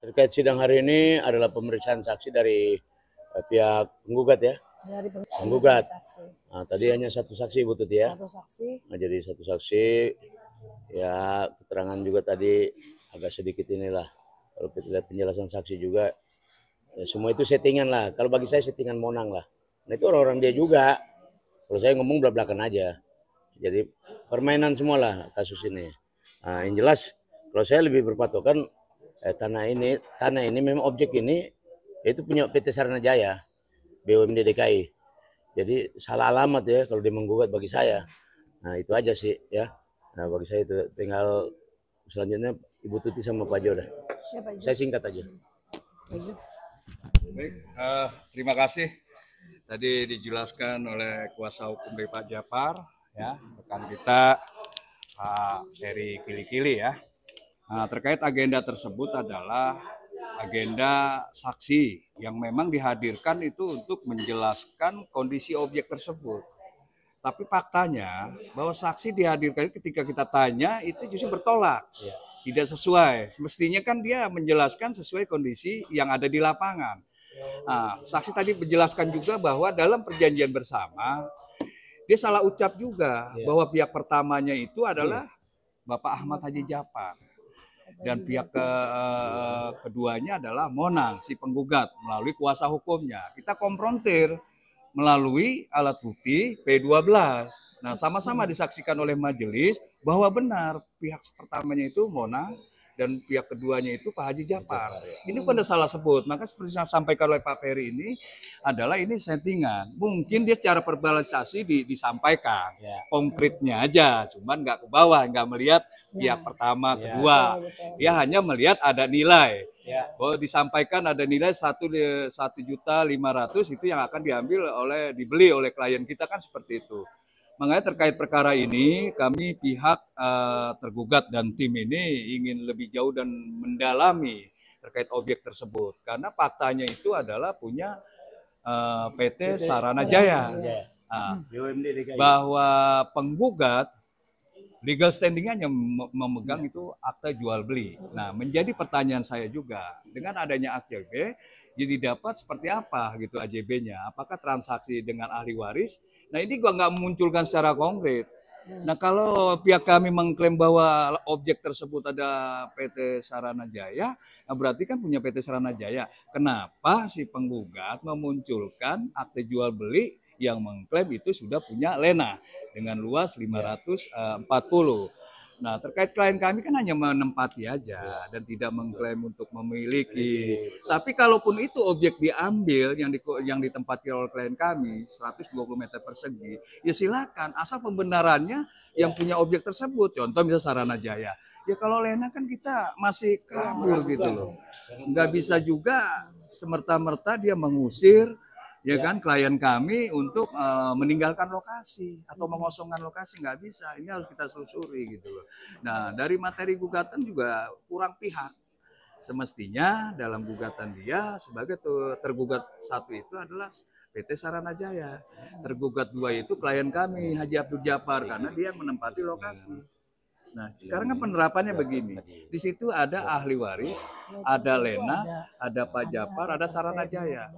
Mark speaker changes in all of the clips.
Speaker 1: Terkait sidang hari ini adalah pemeriksaan saksi dari pihak penggugat ya.
Speaker 2: Dari
Speaker 1: Penggugat.
Speaker 2: saksi.
Speaker 1: Nah, tadi hanya satu saksi Bu Tuti ya.
Speaker 2: Satu saksi.
Speaker 1: Nah, jadi satu saksi ya, keterangan juga tadi agak sedikit inilah. Kalau kita lihat penjelasan saksi juga ya, semua itu settingan lah. Kalau bagi saya settingan Monang lah. Nah, itu orang-orang dia juga. Kalau saya ngomong belak-belakan aja. Jadi permainan semua lah kasus ini. Nah, yang jelas kalau saya lebih berpatokan tanah ini memang objek ini itu punya PT Saranajaya BUMD DKI. Jadi salah alamat ya kalau dia menggugat bagi saya. Nah itu aja sih ya. Nah bagi saya itu tinggal selanjutnya Ibu Tuti sama Pak Jo dah. Saya singkat aja.
Speaker 3: Baik, terima kasih. Tadi dijelaskan oleh kuasa hukum dari Pak Japar, ya, rekan kita Pak Heri Kili-Kili ya. Nah, terkait agenda tersebut adalah agenda saksi yang memang dihadirkan itu untuk menjelaskan kondisi objek tersebut. Tapi faktanya bahwa saksi dihadirkan ketika kita tanya itu justru bertolak, tidak sesuai. Mestinya kan dia menjelaskan sesuai kondisi yang ada di lapangan. Nah, saksi tadi menjelaskan juga bahwa dalam perjanjian bersama dia salah ucap juga bahwa pihak pertamanya itu adalah Bapak Ahmad Haji Japar. Dan pihak keduanya adalah Monang, si penggugat, melalui kuasa hukumnya. Kita konfrontir melalui alat bukti P12. Nah, sama-sama disaksikan oleh majelis bahwa benar pihak pertamanya itu Monang dan pihak keduanya itu Pak Haji Japar. Ini bukan salah sebut. Maka seperti yang disampaikan oleh Pak Ferry ini adalah ini settingan. Mungkin dia secara verbalisasi disampaikan konkretnya aja, cuman nggak ke bawah, nggak melihat pihak pertama, kedua. Dia hanya melihat ada nilai. Bahwa disampaikan ada nilai 1.500.000 itu yang akan dibeli oleh klien kita kan seperti itu. Makanya terkait perkara ini kami pihak tergugat dan tim ini ingin lebih jauh dan mendalami terkait objek tersebut karena faktanya itu adalah punya PT Saranajaya. Nah, bahwa penggugat legal standing-nya hanya memegang itu akta jual beli. Nah, menjadi pertanyaan saya juga dengan adanya AJB jadi dapat seperti apa gitu AJB-nya? Apakah transaksi dengan ahli waris? Nah, ini gua nggak memunculkan secara konkret. Nah, kalau pihak kami mengklaim bahwa objek tersebut ada PT Saranajaya, nah berarti kan punya PT Saranajaya. Kenapa si penggugat memunculkan akte jual beli yang mengklaim itu sudah punya Lena dengan luas 540. Nah, terkait klien kami kan hanya menempati aja dan tidak mengklaim untuk memiliki. Tapi kalaupun itu objek diambil yang ditempati oleh klien kami 120 meter persegi, ya silakan asal pembenarannya yang punya objek tersebut. Contoh misalnya Saranajaya. Ya kalau Lena kan kita masih kabur gitu loh. Nggak bisa juga semerta-merta dia mengusir ya kan klien kami untuk meninggalkan lokasi atau mengosongkan lokasi, nggak bisa. Ini harus kita selusuri gitu loh. Nah, dari materi gugatan juga kurang pihak. Semestinya dalam gugatan dia sebagai tergugat satu itu adalah PT Saranajaya. Tergugat dua itu klien kami Haji Abdul Japar karena dia menempati lokasi. Nah, sekarang kan penerapannya begini. Di situ ada ahli waris, ada Lena, ada Pak Japar, ada Saranajaya.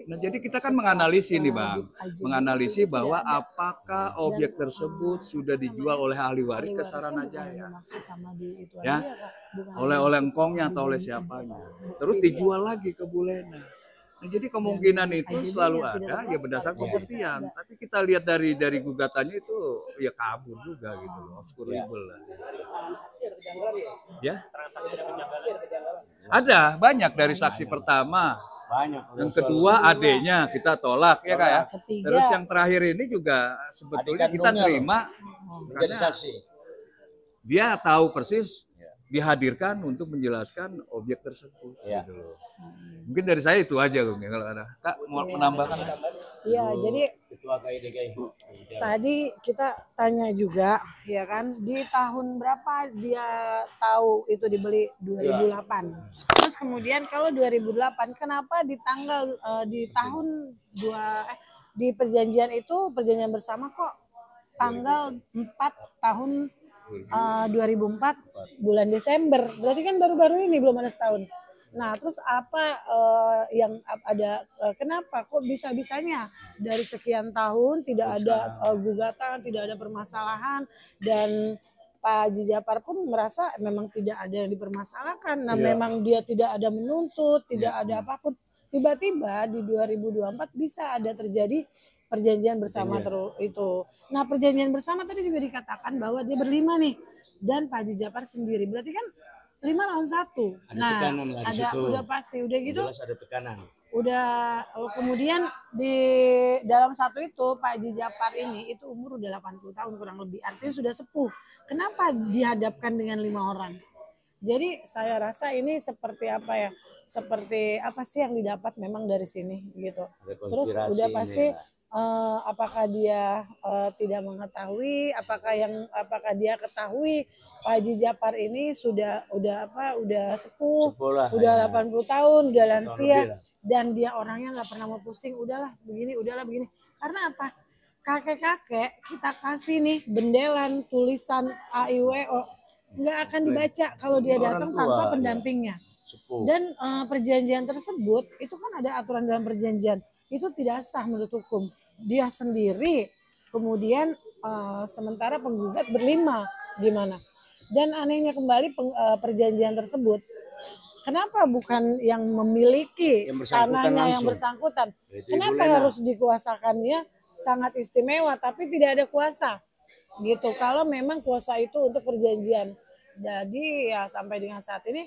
Speaker 3: Nah, jadi kita kan menganalisis nih Bang, menganalisis bahwa apakah objek tersebut sudah dijual oleh ahli waris ke Saranajaya, ya, oleh engkongnya atau oleh siapanya, terus dijual lagi ke Bu Lena. Nah, jadi kemungkinan itu selalu ada ya berdasarkan pembuktian. Tapi kita lihat dari gugatannya itu ya kabur juga gitu loh, obscurable lah. Ya, ada banyak dari saksi pertama. Yang kedua adanya kita tolak ya Kak ya. Terus yang terakhir ini juga sebetulnya kita terima
Speaker 1: Menjadi saksi.
Speaker 3: Dia tahu persis dihadirkan untuk menjelaskan objek tersebut gitu loh. Mungkin dari saya itu aja Bung ya, kalau ada. Kak mau menambahkan?
Speaker 2: Iya, jadi tadi kita tanya juga ya kan di tahun berapa dia tahu itu dibeli 2008. Terus kemudian kalau 2008 kenapa di tanggal di tahun di perjanjian itu perjanjian bersama kok tanggal 4 tahun 2004 bulan Desember. Berarti kan baru-baru ini belum ada setahun. Nah, terus apa yang ada kenapa kok bisa-bisanya dari sekian tahun tidak ada gugatan, tidak ada permasalahan, dan Pak Haji Japar pun merasa memang tidak ada yang dipermasalahkan. Nah,
Speaker 1: Iya.
Speaker 2: memang dia tidak ada menuntut, tidak
Speaker 1: Iya.
Speaker 2: ada apapun. Tiba-tiba di 2024 bisa ada terjadi perjanjian bersama itu. Nah, perjanjian bersama tadi juga dikatakan bahwa dia berlima nih dan Pak Haji Japar sendiri. Berarti kan 5 lawan 1.
Speaker 1: Ada
Speaker 2: Nah,
Speaker 1: tekanan lah di
Speaker 2: ada
Speaker 1: situ.
Speaker 2: udah pasti udah
Speaker 1: Yang
Speaker 2: gitu.
Speaker 1: jelas ada tekanan.
Speaker 2: Udah kemudian di dalam satu itu Pak Haji Japar ini itu umur udah 80 tahun kurang lebih. Artinya sudah sepuh. Kenapa dihadapkan dengan 5 orang? Jadi saya rasa ini seperti apa ya? Seperti apa sih yang didapat memang dari sini gitu.
Speaker 1: Ada
Speaker 2: Terus
Speaker 1: konspirasi
Speaker 2: udah
Speaker 1: ini
Speaker 2: pasti
Speaker 1: lah.
Speaker 2: apakah dia tidak mengetahui, apakah dia ketahui Pak Haji Japar ini udah sepuh,
Speaker 1: Sepuh lah,
Speaker 2: udah
Speaker 1: ya.
Speaker 2: 80 tahun, udah
Speaker 1: 10 tahun
Speaker 2: lansia,
Speaker 1: lebih lah.
Speaker 2: dan dia orangnya nggak pernah mau pusing, udahlah begini. Karena apa? Kakek-kakek kita kasih nih bendelan tulisan AIWO nggak akan dibaca kalau dia
Speaker 1: Orang
Speaker 2: datang
Speaker 1: tua,
Speaker 2: tanpa
Speaker 1: ya.
Speaker 2: pendampingnya.
Speaker 1: Sepuh.
Speaker 2: Dan perjanjian tersebut itu kan ada aturan dalam perjanjian itu tidak sah menurut hukum. Dia sendiri kemudian sementara penggugat berlima gimana? Dan anehnya kembali perjanjian tersebut, kenapa bukan yang memiliki
Speaker 1: Yang bersangkutan
Speaker 2: tanahnya yang
Speaker 1: langsung.
Speaker 2: bersangkutan?
Speaker 1: Yaitu Ibu
Speaker 2: Kenapa
Speaker 1: Lena.
Speaker 2: harus dikuasakannya sangat istimewa tapi tidak ada kuasa? Gitu. Kalau memang kuasa itu untuk perjanjian. Jadi ya sampai dengan saat ini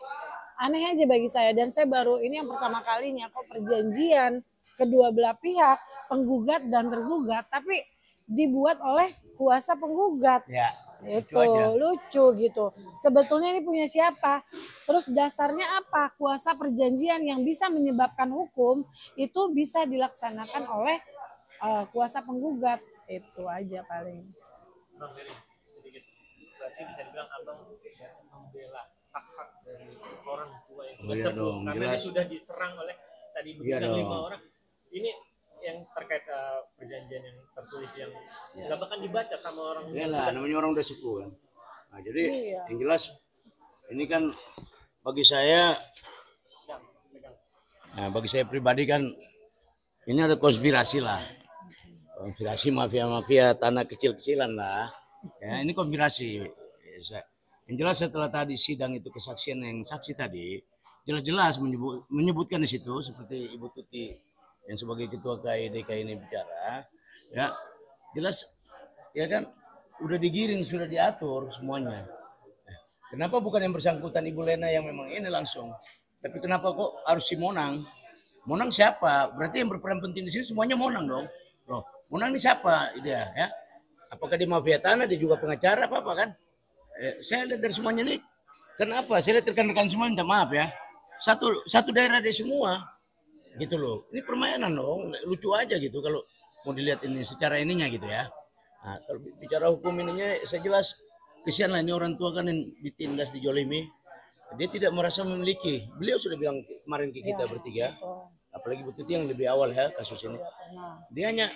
Speaker 2: aneh aja bagi saya, dan saya baru ini yang pertama kalinya kok perjanjian kedua belah pihak, penggugat dan tergugat, tapi dibuat oleh kuasa penggugat.
Speaker 1: Ya,
Speaker 2: Itu
Speaker 1: aja.
Speaker 2: lucu gitu. Sebetulnya ini punya siapa? Terus dasarnya apa? Kuasa perjanjian yang bisa menyebabkan hukum itu bisa dilaksanakan oleh kuasa penggugat. Itu aja paling.
Speaker 4: Bang Heri, sedikit. Berarti bisa dibilang abang membela hak-hak dari orang tua yang sudah
Speaker 1: iya
Speaker 4: sepuh,
Speaker 1: dong,
Speaker 4: karena
Speaker 1: jelas.
Speaker 4: dia sudah diserang oleh tadi
Speaker 1: Iya
Speaker 4: begitu
Speaker 1: dong.
Speaker 4: 5 orang. Ini yang terkait perjanjian yang tertulis yang nggak bahkan dibaca sama orang yang
Speaker 1: Iyalah,
Speaker 4: sudah
Speaker 1: namanya orang udah sepuh kan. Nah, jadi
Speaker 2: Iya.
Speaker 1: yang jelas ini kan bagi saya,
Speaker 4: pegang.
Speaker 1: nah, bagi saya pribadi kan ini ada konspirasi lah. Konspirasi mafia-mafia tanah kecil-kecilan lah. Ya, ini konspirasi. Yang jelas setelah tadi sidang itu kesaksian yang saksi tadi, jelas-jelas menyebutkan di situ seperti Ibu Tuti yang sebagai ketua KIDK ini bicara, ya jelas ya kan udah digiring, sudah diatur semuanya. Kenapa bukan yang bersangkutan Ibu Lena yang memang ini langsung, tapi kenapa kok harus si Monang? Monang siapa? Berarti yang berperan penting di sini semuanya Monang dong. Loh, Monang ini siapa dia ya? Apakah dia mafia tanah, dia juga pengacara apa kan? Saya lihat dari semuanya nih. Kenapa? Saya lihat rekan-rekan semua minta maaf ya. Satu daerah dia semua. Gitu loh. Ini permainan dong, lucu aja gitu kalau mau dilihat ini secara ininya gitu ya. Nah, kalau bicara hukum ininya saya jelas kesian lah ini orang tua kan yang ditindas, dijolimi. Dia tidak merasa memiliki. Beliau sudah bilang kemarin ke kita bertiga. Apalagi Bu Tuti yang lebih awal ya kasus ini. Dia hanya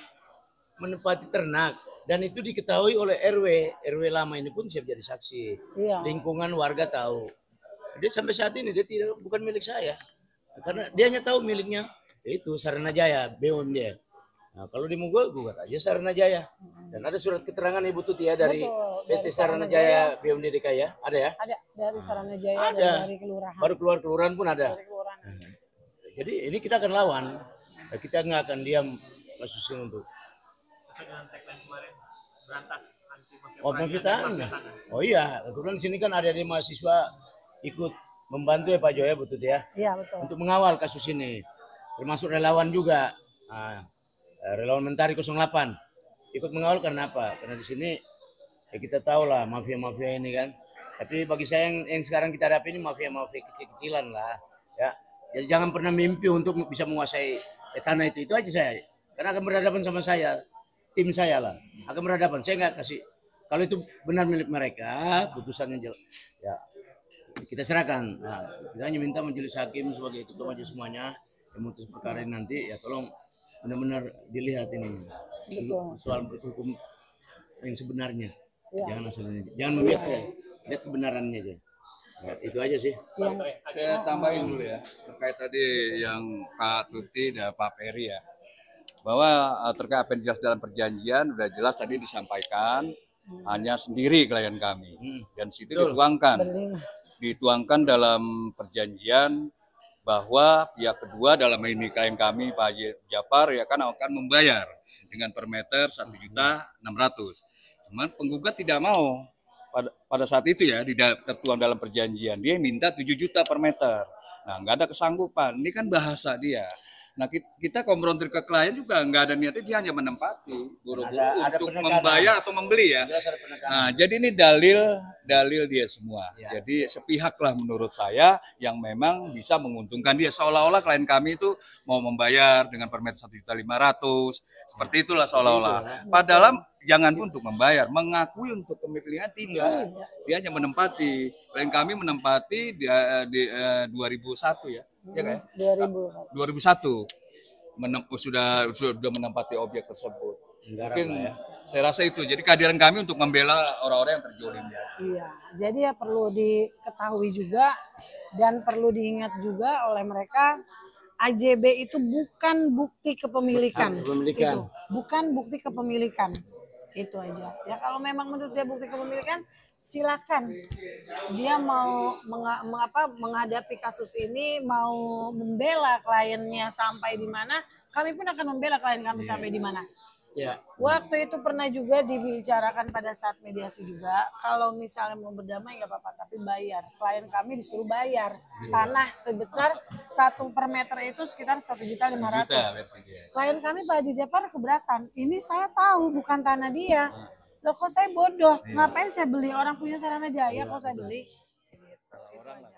Speaker 1: menempati ternak dan itu diketahui oleh RW lama ini pun siap jadi saksi.
Speaker 2: Iya.
Speaker 1: Lingkungan warga tahu. Dia sampai saat ini dia bukan milik saya. Karena dia hanya tahu miliknya yaitu Saranajaya, BUMN dia. Nah, kalau di Mugo gugat aja Saranajaya. Dan ada surat keterangan Ibu Tuti ya dari
Speaker 2: Betul,
Speaker 1: PT
Speaker 2: dari
Speaker 1: Saranajaya BUMN DKI ya, ada ya?
Speaker 2: Ada dari Saranajaya
Speaker 1: Ada.
Speaker 2: dan dari kelurahan.
Speaker 1: Baru keluar kelurahan pun ada.
Speaker 2: Dari kelurahan.
Speaker 1: Jadi ini kita akan lawan. Kita nggak akan diam kasus ini untuk
Speaker 4: Sesuai dengan tagline kemarin, berantas anti mafia
Speaker 1: mafia
Speaker 4: dan
Speaker 1: tanah.
Speaker 4: mafia tanah.
Speaker 1: Oh iya, kebetulan di sini kan ada di mahasiswa ikut membantu ya Pak Joya betul ya
Speaker 2: Iya, betul.
Speaker 1: untuk mengawal kasus ini. Termasuk relawan juga. Nah, relawan Mentari 08 ikut mengawal karena apa? Karena di sini ya kita tahu lah mafia-mafia ini kan. Tapi bagi saya yang sekarang kita hadapi ini mafia-mafia kecil-kecilan lah ya. Jadi jangan pernah mimpi untuk bisa menguasai tanah itu aja saya. Karena akan berhadapan sama saya, tim saya lah akan berhadapan. Saya nggak kasih kalau itu benar milik mereka, putusannya ya kita serahkan. Nah, kita hanya minta majelis hakim sebagai ketua majelis semuanya yang memutus perkara ini nanti ya tolong benar-benar dilihat ini soal hukum yang sebenarnya.
Speaker 2: Ya.
Speaker 1: Jangan asal ini, jangan membiarkan, lihat kebenarannya aja. Nah, itu aja sih.
Speaker 2: Yang
Speaker 3: Saya tambahin dulu ya, terkait tadi yang Kak Tuti dan Pak Peri ya. Bahwa terkait apa yang jelas dalam perjanjian, udah jelas tadi disampaikan, hanya sendiri klien kami. Dan situ
Speaker 1: Betul.
Speaker 2: berlima.
Speaker 3: dituangkan dalam perjanjian bahwa pihak kedua dalam ini klien kami Pak Haji Japar ya kan akan membayar dengan per meter 1.600.000. Cuman penggugat tidak mau pada saat itu ya tertuang dalam perjanjian dia minta 7 juta per meter. Nah nggak ada kesanggupan. Ini kan bahasa dia. Nah kita konfrontir ke klien juga nggak ada niatnya, dia hanya menempati buru-buru
Speaker 1: Ada
Speaker 3: untuk
Speaker 1: penekanan.
Speaker 3: membayar atau membeli ya.
Speaker 1: Jelas ada penekanan.
Speaker 3: Nah, jadi ini dalil dia semua.
Speaker 1: Ya.
Speaker 3: Jadi sepihak lah menurut saya yang memang bisa menguntungkan dia. Seolah-olah klien kami itu mau membayar dengan per meter 1.500.000. Seperti itulah seolah-olah. Padahal jangan pun untuk membayar, mengakui untuk kepemilikan tidak. Dia hanya menempati. Klien kami menempati di 2001 ya. Ya kan? 2001 sudah menempati objek tersebut. Mungkin saya rasa itu. Jadi kehadiran kami untuk membela orang-orang yang terjolim ya.
Speaker 2: Iya, jadi ya perlu diketahui juga dan perlu diingat juga oleh mereka, AJB itu bukan bukti kepemilikan. Itu bukan bukti kepemilikan. Itu aja. Ya kalau memang menurut dia bukti kepemilikan, silakan. Dia mau menghadapi kasus ini, mau membela kliennya sampai di mana, kami pun akan membela klien kami sampai di mana.
Speaker 1: Ya.
Speaker 2: Waktu itu pernah juga dibicarakan pada saat mediasi juga, kalau misalnya mau berdamai nggak apa-apa, tapi bayar. Klien kami disuruh bayar tanah sebesar 1 per meter itu sekitar 1.500.000. Klien kami Pak Haji Japar keberatan. Ini saya tahu bukan tanah dia. Loh kok saya bodoh? Ngapain saya beli? Orang punya Sarana Jaya kok saya beli? Gitu, itu aja.